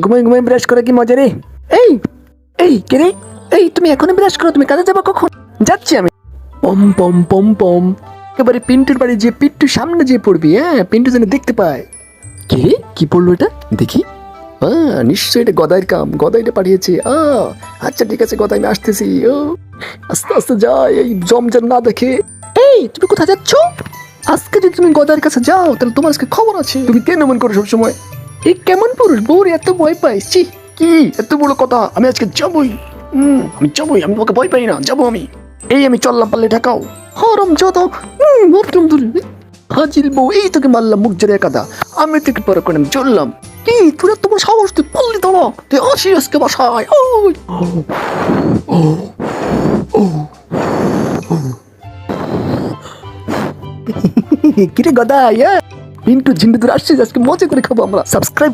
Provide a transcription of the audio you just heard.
ঘুমাই ঘুমাই ব্রাশ করে কি মজা রে। এই এই কে রে? এই তুমি এখনই ব্রাশ করো, তুমি কাজে যাবো কখন? যাচ্ছি আমি। পম পম পম পম, একেবারে পিন্টুর বাড়ি যে পিন্টুর সামনে যে পড়বি, হ্যাঁ পিন্টু যেন দেখতে পায়। কে কি পড়লো এটা দেখি? নিশ্চয়ই এটা গদাইয়ের কাম, গদাইটা পাঠিয়েছে। আচ্ছা ঠিক আছে গদাই, আমি আসতেছি। আস্তে আস্তে যাই, এই জমজম না দেখে। এই তুমি কোথায় যাচ্ছ? আজকে যদি তুমি গদাইয়ের কাছে যাও তাহলে তোমার আজকে খবর আছে। তুমি কেন মন করো সবসময়? এই কেমন পুরুষ বউর এত ভয় পাইস? ছি, কি এত বড় কথা? আমি আজকে যাবই। আমি যাবই, আমি তোমাকে ভয় পাই না, যাবো আমি। এই আমি চললাম, পারলে ঢাকাও। হরম যত মরতুম দূর হাজিল বউ, এই তোকে মারলাম মুখ জোরে কাদা। আমি তোকে পরে করে চললাম। কি তোরা তোমার সাহস, তুই পল্লি দাঁড়া, তুই আসি আজকে বাসায়। কিরে গদা, পিন্টু ঝিন্টু তোর আসছিস, আজকে মজা করে খাবো আমরা। সাবস্ক্রাইব